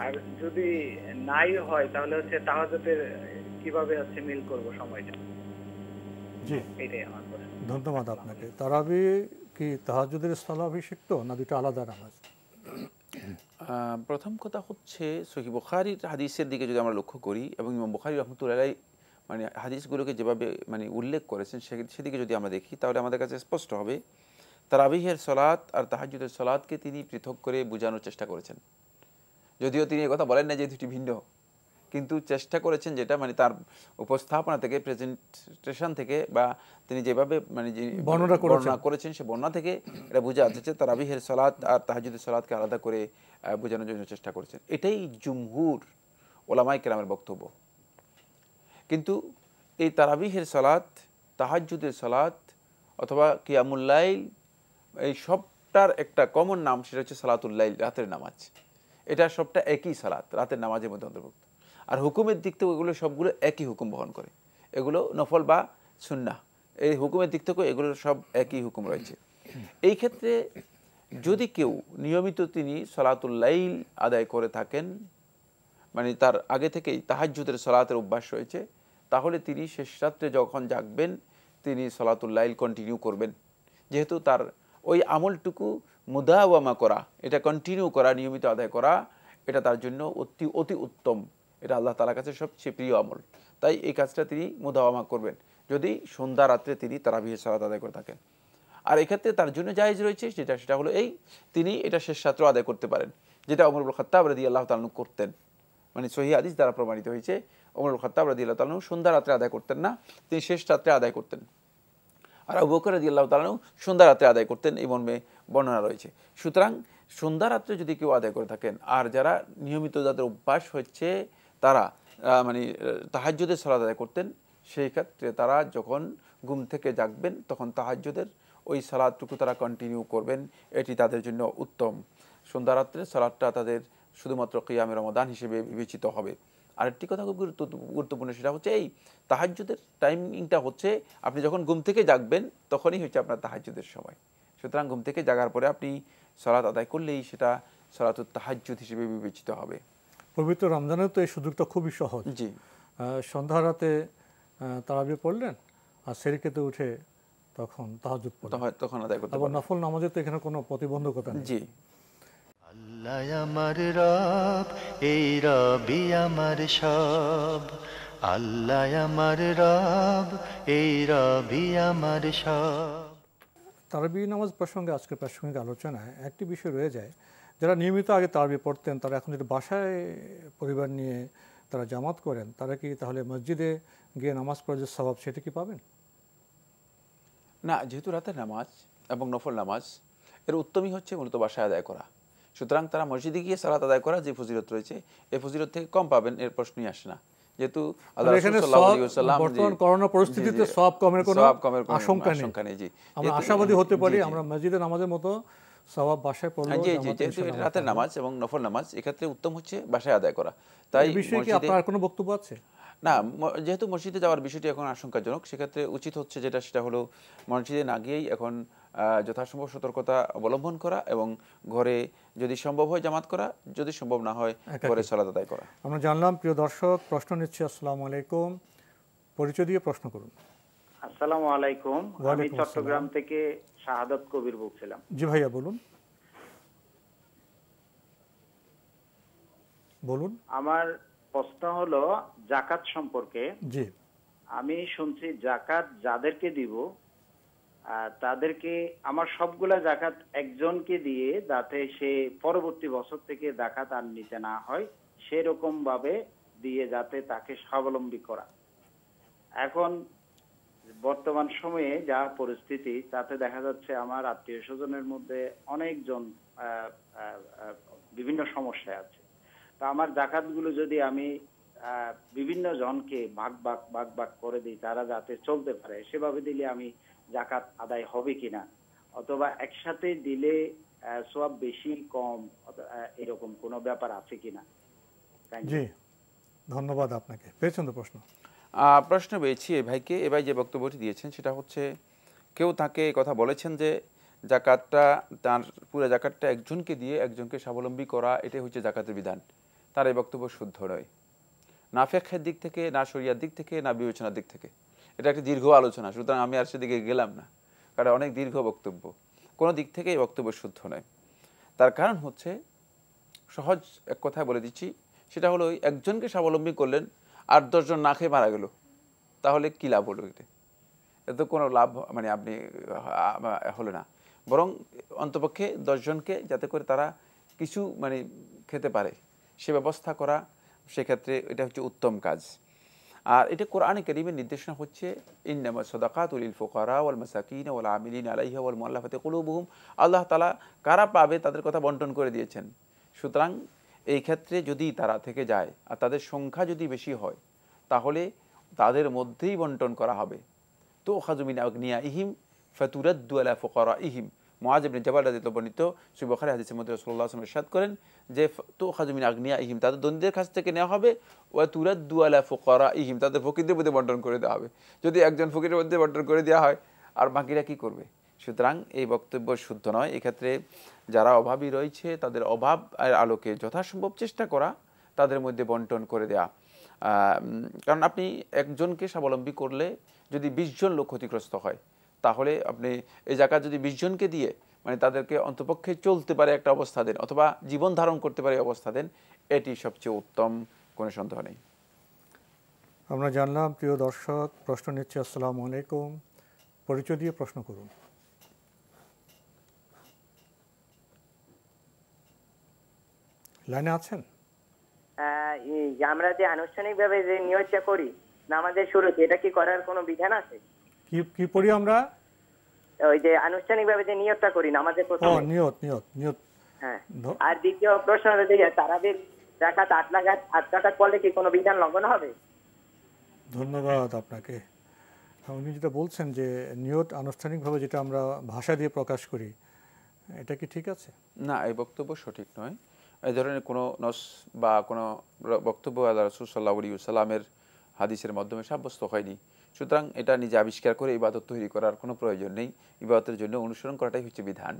আর যদি নাই হয় তাহলে হচ্ছে তাহাজ্জুদের কিভাবে হচ্ছে মিল করব সময়টা? জি, এটাই আমার প্রশ্ন। ধন্যবাদ আপনাকে। তারাবি কি তাহাজ্জুদের স্থলাভিষিক্ত না দুটো আলাদা নামাজ? প্রথম কথা হচ্ছে সহিহ বুখারীর হাদিসের দিকে যদি আমরা লক্ষ্য করি, এবং ইমাম বুখারী রাহমাতুল্লাহ আলাইহি মানে হাদিসগুলোকে যেভাবে মানে উল্লেখ করেছেন সেদিকে যদি আমরা দেখি তাহলে আমাদের কাছে স্পষ্ট হবে তারাবিহের সালাত আর তাহাজ্জুদের সালাতকে তিনি পৃথক করে বোঝানোর চেষ্টা করেছেন। যদিও তিনি কথা বলেন না যে দুটি ভিন্ন, কিন্তু চেষ্টা করেছেন যেটা মানে তার উপস্থাপনা থেকে, প্রেজেন্টেশন থেকে, বা তিনি যেভাবে মানে বর্ণনা করেছেন সে বর্ণনা থেকে এটা বোঝা যাচ্ছে যে তারাবিহের সালাত আর তাহাজ্জুদের সালাতকে আলাদা করে বোঝানোর জন্য চেষ্টা করেছেন। এটাই জুমহুর ওলামায়ে কেরামের বক্তব্য। কিন্তু এই তারাবিহের সালাত, তাহাজ্জুদের সালাত অথবা কিয়ামুল লাইল, এই সবটার একটা কমন নাম, সেটা হচ্ছে সালাতুল লাইল, রাতের নামাজ। এটা সবটা একই সালাত, রাতের নামাজের মধ্যে অন্তর্ভুক্ত। আর হুকুমের দিক থেকে এগুলো সবগুলো একই হুকুম বহন করে, এগুলো নফল বা সুন্নাহ। এই হুকুমের দিক থেকে এগুলোর সব একই হুকুম রয়েছে। এই ক্ষেত্রে যদি কেউ নিয়মিত তিনি সালাতুল লাইল আদায় করে থাকেন, মানে তার আগে থেকেই তাহাজ্জুদের সালাতের অভ্যাস রয়েছে, তাহলে তিনি শেষ রাত্রে যখন জাগবেন তিনি সালাতুল লাইল কন্টিনিউ করবেন। যেহেতু তার ওই আমলটুকু মুদাওয়ামা করা, এটা কন্টিনিউ করা, নিয়মিত আদায় করা, এটা তার জন্য অতি অতি উত্তম। এটা আল্লাহ তাআলার কাছে সবচেয়ে প্রিয় আমল। তাই এই কাজটা তিনি মুদাওয়ামা করবেন যদি সন্ধ্যা রাত্রে তিনি তারাবিহের সালাত আদায় করে থাকেন। আর এক্ষেত্রে তার জন্য জায়েজ রয়েছে সেটা হলো এই, তিনি এটা শেষ রাত্রে আদায় করতে পারেন, যেটা ওমর ইবনে খাত্তাব রাদিয়াল্লাহু তাআলা করতেন। মানে সহিহ হাদিস দ্বারা প্রমাণিত হয়েছে ওমর ইবনে খাত্তাব রাদিয়াল্লাহু তাআলা সন্ধ্যা রাত্রে আদায় করতেন না, তিনি শেষ রাত্রে আদায় করতেন। আর আবু বকর রাদিয়াল্লাহু তাআলা সন্ধ্যা রাত্রে আদায় করতেন, এই মর্মে বর্ণনা রয়েছে। সুতরাং সন্ধ্যা রাত্রে যদি কেউ আদায় করে থাকেন, আর যারা নিয়মিত যাদের অভ্যাস হচ্ছে তারা মানে তাহাজ্জুদের সালাত আদায় করতেন, সেই ক্ষেত্রে তারা যখন ঘুম থেকে জাগবেন তখন তাহাজ্জুদের ওই সালাতটুকু তারা কন্টিনিউ করবেন, এটি তাদের জন্য উত্তম। সন্ধ্যা রাত্রে সালাতটা তাদের শুধুমাত্র কিয়ামে রমাদান হিসেবে বিবেচিত হবে। আরেকটি কথা খুব গুরুত্বপূর্ণ, সেটা হচ্ছে এই তাহাজ্জুদের টাইমিংটা হচ্ছে আপনি যখন ঘুম থেকে জাগবেন তখনই হচ্ছে আপনার তাহাজ্জুদের সময়। সুতরাং ঘুম থেকে জাগার পরে আপনি সালাত আদায় করলেই সেটা সালাতুত তাহাজ্জুদ হিসেবে বিবেচিত হবে। পবিত্র রমজানের তো এই সুযোগটা খুবই সহজ। জি, সন্ধ্যা রাতে তারাবি পড়লেন আর সেরিকেতে উঠে তখন তাহাজ্জুদ পড়লেন, তখন আদায় করতে আবার পারবেন। নফল নামাজে তো এখানে কোনো প্রতিবন্ধকতা নেই। জি, আল্লাহ আমার রব, এই রবি আমার সব। আল্লাহ আমার রব, এই রবি আমার সব। তারাবি নামাজ প্রসঙ্গে আজকের প্রাসঙ্গিক আলোচনায় একটি বিষয় রয়ে যায়, যারা নিয়মিত আগে তারাবি পড়তেন তারা এখন যদি বাসায় পরিবার নিয়ে তারা জামাত করেন, তারা কি তাহলে মসজিদে গিয়ে নামাজ পড়ার যে স্বভাব সেটা কি পাবেন? না, যেহেতু রাতের নামাজ এবং নফল নামাজ এর উত্তমই হচ্ছে মূলত বাসায় আদায় করা, সুতরাং তারা মসজিদে গিয়ে সালাত আদায় করা যে ফজিলত রয়েছে এই ফজিলত থেকে কম পাবেন এর প্রশ্নই আসে না। যেহেতু আল্লাহ রাসূল সাল্লাল্লাহু আলাইহি ওয়াসাল্লাম বর্তমান করোনা পরিস্থিতিতে সওয়াব কমের কোনো আশঙ্কা নেই। জি, আমরা আশাবাদী হতে পারি আমরা মসজিদে নামাজের মতো সওয়াব বাসায় পড়লে। জি জি, যেহেতু রাতের নামাজ এবং নফল নামাজ এক্ষেত্রে উত্তম হচ্ছে বাসায় আদায় করা। তাই এই বিষয়ে কি আপনার কোনো বক্তব্য আছে? না, যেহেতু মসজিদে যাওয়ার বিষয়টি এখন আশঙ্কাজনক, সেক্ষেত্রে উচিত হচ্ছে সেটা হলো মসজিদে না গিয়েই এখন যথাসম্ভব সতর্কতা অবলম্বন করা এবং ঘরে যদি সম্ভব হয় জামাত করা, যদি সম্ভব না হয় ঘরে সালাত আদায় করা। আমরা জানলাম। প্রিয় দর্শক, প্রশ্ন নিচ্ছি। আসসালামু আলাইকুম, পরিচয় দিয়ে প্রশ্ন করুন। আসসালামু আলাইকুম, আমি চট্টগ্রাম থেকে শাহাদাত কবির বলছিলাম। জি ভাইয়া বলুন। বলুন। আমার প্রশ্ন হলো যাকাত সম্পর্কে। জি, আমি শুনছি যাকাত যাদেরকে দিব তাদেরকে আমার সবগুলা যাকাত একজনকে দিয়ে, যাতে সে পরবর্তী বছর থেকে যাকাত আর নিতে না হয় সেরকম ভাবে দিয়ে, যাতে তাকে স্বাবলম্বী করা। এখন বর্তমান সময়ে যা পরিস্থিতি তাতে দেখা যাচ্ছে আমার আত্মীয় স্বজনের মধ্যে অনেকজন বিভিন্ন সমস্যায় আছে। তা আমার জাকাতগুলো যদি আমি বিভিন্ন জনকে ভাগ ভাগ করে দিই, তারা যাতে চলতে পারে সেভাবে দিলে আমি জাকাত আদায় হবে কিনা, অথবা একসাথে দিলে সওয়াব বেশি কম এরকম কোনো ব্যাপার আছে কিনা? জি, ধন্যবাদ আপনাকে। পেয়েছেন তো প্রশ্ন? প্রশ্ন পেয়েছি এই ভাইকে। এ ভাই যে বক্তব্যটি দিয়েছেন সেটা হচ্ছে, কেউ তাকে কথা বলেছেন যে জাকাতটা, তার পুরো জাকাতটা একজনকে দিয়ে একজনকে স্বাবলম্বী করা, এটাই হচ্ছে জাকাতের বিধান। তার এই বক্তব্য শুদ্ধ নয়, না ফিকহের দিক থেকে, না শরিয়ার দিক থেকে, না বিবেচনার দিক থেকে। এটা একটি দীর্ঘ আলোচনা, সুতরাং আমি আর সেদিকে গেলাম না, কারণ অনেক দীর্ঘ বক্তব্য। কোনো দিক থেকে এই বক্তব্য শুদ্ধ নয়। তার কারণ হচ্ছে, সহজ এক কথায় বলে দিচ্ছি, সেটা হলো একজনকে স্বাবলম্বী করলেন, 8-10 জন না খেয়ে মারা গেল, তাহলে কি লাভ হলো? এটা তো কোনো লাভ মানে আপনি হলো না। বরং অন্তপক্ষে 10 জনকে যাতে করে তারা কিছু মানে খেতে পারে সে ব্যবস্থা করা, সেক্ষেত্রে এটা হচ্ছে উত্তম কাজ। আর এটা কোরআনে কারীমের নির্দেশনা হচ্ছে, ইন্নামা সাদাকাতু লিল ফুকারা ওয়াল মাসাকিন ওয়াল আমিলিন আলাইহা ওয়াল মুআল্লাফাতি কুলুবুহুম। আল্লাহ তাআলা কারা পাবে তাদের কথা বন্টন করে দিয়েছেন। সুতরাং এই ক্ষেত্রে যদি তারা থেকে যায় আর তাদের সংখ্যা যদি বেশি হয়, তাহলে তাদের মধ্যেই বন্টন করা হবে। তো খাযু মিন আগনিয়াইহিম ফাতুরাদ্দু আলা ফুকারাইহিম। মুআয ইবনে জাবাল রাদিয়াল্লাহু বর্ণিত সহিহ বুখারী হাদিসের মধ্যে রাসূলুল্লাহ সাল্লাল্লাহু আলাইহি ওয়াসাল্লাম ইরশাদ করেন যে, তো খাযু মিন আগনিয়াইহিম, তাদের ধনীদের কাছ থেকে নেওয়া হবে, ওয়া তুরাদ্দু আলা ফুকারাইহিম, তাদের ফকিরদের মধ্যে বন্টন করে দেওয়া হবে। যদি একজন ফকিরের মধ্যে বন্টন করে দেওয়া হয়, আর বাকিরা কি করবে? সুতরাং এই বক্তব্য শুদ্ধ নয়। এক্ষেত্রে যারা অভাবী রয়েছে তাদের অভাব আলোকে যথাসম্ভব চেষ্টা করা, তাদের মধ্যে বন্টন করে দেয়া। কারণ আপনি একজনকে স্বাবলম্বী করলে যদি 20 জন লোক ক্ষতিগ্রস্ত হয়, তাহলে আপনি এই জাকাত যদি 20 জনকে দিয়ে মানে তাদেরকে অন্তপক্ষে চলতে পারে একটা অবস্থা দেন অথবা জীবন ধারণ করতে পারে অবস্থা দেন, এটি সবচেয়ে উত্তম, কোনো সন্দেহ নেই। আমরা জানলাম। প্রিয় দর্শক, প্রশ্ন নিচ্ছে। আসসালামু আলাইকুম, পরিচয় দিয়ে প্রশ্ন করুন। লাইনে আছেন? আমরা যে আনুষ্ঠানিকভাবে যে নিয়তটা করি নামাজের শুরুতে, এটা কি করার কোনো বিধান আছে? কি পড়ি আমরা? ওই যে আনুষ্ঠানিকভাবে যে নিয়তটা করি নামাজের প্রথমে। নিয়ত। হ্যাঁ। আর দ্বিতীয় প্রশ্ন হচ্ছে যে তারাবির রাকাত 8 রাকাত পড়লে কি কোনো বিধান লঙ্ঘন হবে? ধন্যবাদ আপনাকে। উনি যেটা বলছেন যে নিয়ত আনুষ্ঠানিকভাবে যেটা আমরা ভাষা দিয়ে প্রকাশ করি, এটা কি ঠিক আছে? না, এই বক্তব্য সঠিক নয়। এই ধরনের কোনো নস বা কোনো বক্তব্য আল্লাহ রাসূল সাল্লাল্লাহু আলাইহি ওয়াসাল্লামের হাদিসের মাধ্যমে সাব্যস্ত হয়নি। সুতরাং এটা নিজে আবিষ্কার করে ইবাদত তৈরি করার কোনো প্রয়োজন নেই। ইবাদতের জন্য অনুসরণ করাটাই হচ্ছে বিধান।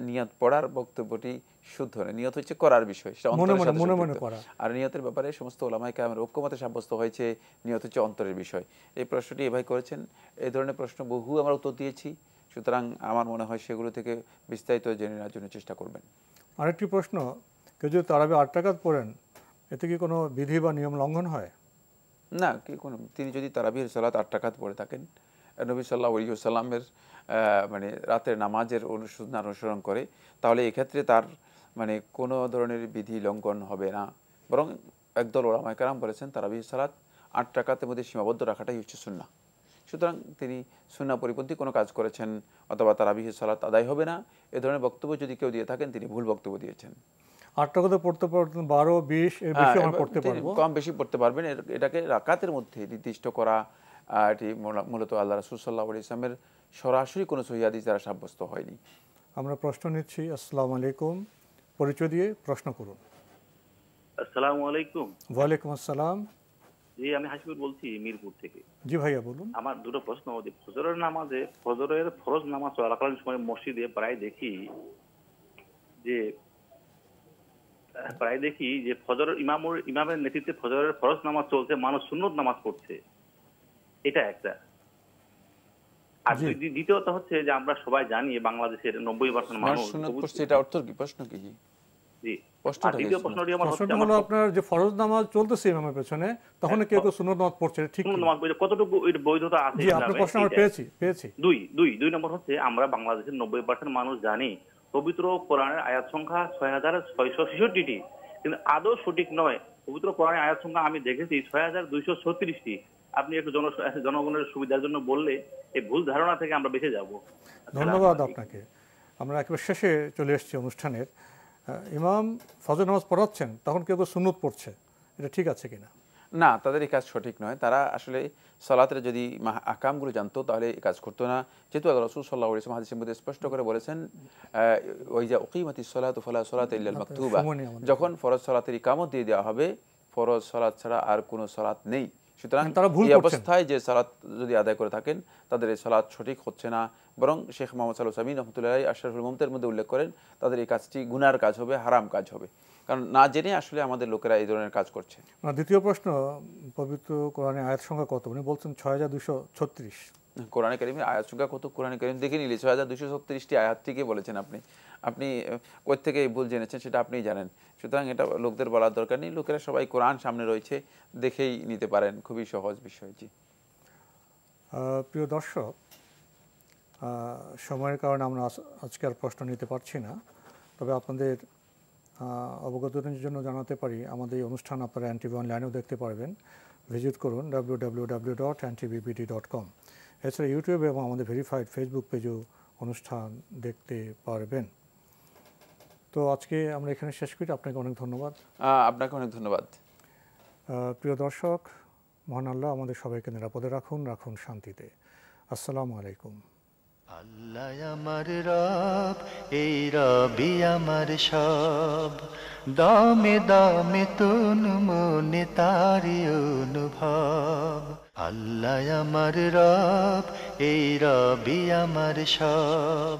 নিয়ত পড়ার বক্তব্যটি শুদ্ধ নয়। নিয়ত হচ্ছে করার বিষয়, সেটা অন্তরের সাথে সম্পৃক্ত। আর নিয়তের ব্যাপারে সমস্ত উলামায়ে কেরামের ঐক্যমতে সাব্যস্ত হয়েছে নিয়ত হচ্ছে অন্তরের বিষয়। এই প্রশ্নটি এভাবে করেছেন। এই ধরনের প্রশ্ন বহু আমরা উত্তর দিয়েছি। সুতরাং আমার মনে হয় সেগুলো থেকে বিস্তারিত জেনে নেওয়ার জন্য চেষ্টা করবেন। আরেকটি প্রশ্ন, কেউ যদি তারাবি 8 রাকাত পড়েন, এতে কি কোনো বিধি বা নিয়ম লঙ্ঘন হয়? না, তিনি যদি তারাবির সালাত 8 রাকাত পড়ে থাকেন, নবী সাল্লাল্লাহু আলাইহি ওয়াসাল্লামের মানে রাতের নামাজের অনুসরণ করে, তাহলে এক্ষেত্রে তার মানে কোনো ধরনের বিধি লঙ্ঘন হবে না। বরং একদল উলামায়ে কেরাম বলেছেন তারাবির সালাত 8 রাকাতের মধ্যে সীমাবদ্ধ রাখাটাই হচ্ছে সুন্নাহ। সুতরাং তিনি সুন্নাহ পরিপন্থী কোনো কাজ করেছেন অথবা তারাবির সালাত আদায় হবে না, এ ধরনের বক্তব্য যদি কেউ দিয়ে থাকেন তিনি ভুল বক্তব্য দিয়েছেন। 8 রাকাতে পড়তে পারতেন 12, 20 এর বেশি আমরা পড়তে পারবো, কম বেশি পড়তে পারবেন। এটাকে রাকাতের মধ্যে নির্দিষ্ট করা, এটি মূলত আল্লাহ রাসূল সাল্লাল্লাহু আলাইহি ওয়াসাল্লামের সরাসরি কোনো সহিহ হাদিস দ্বারা সাব্যস্ত হয়নি। আমরা প্রশ্ন নিচ্ছি। আসসালামু আলাইকুম, পরিচয় দিয়ে প্রশ্ন করুন। আসসালামু আলাইকুম। ওয়ালাইকুম আসসালাম। জি, আমি হাসিবুর বলছি মিরপুর থেকে। জি ভাইয়া বলুন। আমার দুটো প্রশ্ন। ফজরের নামাজে, ফজরের ফরজ নামাজ চলাকালীন সময় মসজিদে প্রায় দেখি যে ফজরের ইমামের নেতৃত্বে ফজরের ফরজ নামাজ চলছে, মানুষ সুন্নত নামাজ পড়ছে। এটা একটা। আর দ্বিতীয়ত হচ্ছে যে আমরা সবাই জানি বাংলাদেশের 90% মানুষ সুন্নত পড়ছে, এটা অর্থ কি? প্রশ্ন কি? জি, দ্বিতীয় প্রশ্নটি আমার হচ্ছে, হলো আপনার যে ফরজ নামাজ চলতেছে ইমামের পেছনে, তখন কেউ কেউ সুন্নত নামাজ পড়ছে, ঠিক কি? কতটুকু এর বৈধতা আছে? জি, আপনার প্রশ্ন আমরা পেয়েছি। দুই নম্বর হচ্ছে, আমরা বাংলাদেশের 90% মানুষ জানি পবিত্র কোরআনের আয়াত সংখ্যা 6666টি, কিন্তু আদৌ সঠিক নয়। পবিত্র কোরআনের আয়াত সংখ্যা আমি দেখেছি 6236টি। আপনি একটু জনগণের সুবিধার জন্য বললে এই ভুল ধারণা থেকে আমরা বেঁচে যাব। ধন্যবাদ আপনাকে। আমরা একেবারে শেষে চলে এসেছি অনুষ্ঠানের। ইমাম ফজর নামাজ পড়াচ্ছেন, তখন কেউ কেউ সুন্নত পড়ছে, এটা ঠিক আছে কিনা? না, তাদের এই কাজ সঠিক নয়। তারা আসলে সালাতের যদি আহকামগুলো জানতো তাহলে এই কাজ করতো না। যেহেতু আল্লাহ রাসূল সাল্লাল্লাহু আলাইহি ওয়াসাল্লাম হাদিসের মধ্যে স্পষ্ট করে বলেছেন, ওয়াইজা উকিমাতিস সালাতু ফালা সালাতা ইল্লাল মাকতুবা, যখন ফরজ সালাতের ইকামত দিয়ে দেওয়া হবে, ফরজ সালাত ছাড়া আর কোনো সালাত নেই। সুতরাং এই অবস্থায় যে সালাত যদি আদায় করে থাকেন তাদের এই সালাত সঠিক হচ্ছে না, বরং শেখ মোহাম্মদ সাল্লাল্লাহু আলাইহি ওয়াসাল্লাম রাহমাতুল্লাহি আলাইহি আশরাফুল মুমতার মধ্যে উল্লেখ করেন তাদের এই কাজটি গুনার কাজ হবে, হারাম কাজ হবে, কারণ না জেনে আসলে আমাদের লোকেরা এই ধরনের কাজ করছে। দ্বিতীয় প্রশ্ন, পবিত্র কোরআনের আয়াত সংখ্যা কত? উনি বলছেন 6236। কোরআনে কারিমের আয়াত সংখ্যা কত? কোরআনে কারিম দেখে নিলে 6236টি আয়াত থেকে বলেছেন। আপনি কোথা থেকে ভুল জেনেছেন সেটা আপনিই জানেন। সুতরাং এটা লোকদের বলার দরকার নেই। লোকেরা সবাই কোরআন সামনে রয়েছে, দেখেই নিতে পারেন, খুবই সহজ বিষয়। জি, প্রিয় দর্শক, সময়ের কারণে আমরা আজকে আর প্রশ্ন নিতে পারছি না, তবে আপনাদের অবগতির জন্য জানাতে পারি আমাদের এই অনুষ্ঠান আপনারা এনটিভি অনলাইনেও দেখতে পারবেন। ভিজিট করুন www.ntbbd.com। এছাড়া ইউটিউবে এবং আমাদের ভেরিফাইড ফেসবুক পেজেও অনুষ্ঠান দেখতে পারবেন। তো আজকে আমরা এখানে শেষ করি। আপনাকে অনেক ধন্যবাদ। আপনাকে অনেক ধন্যবাদ। প্রিয় দর্শক, মহান আল্লাহ আমাদের সবাইকে নিরাপদে রাখুন শান্তিতে। আসসালামু আলাইকুম। আল্লাহ আমার রব, এই রবি আমার সব, দামে দামে তুন মনে তারি অনুভব। আল্লাহ আমার রব, এই রবি আমার সব।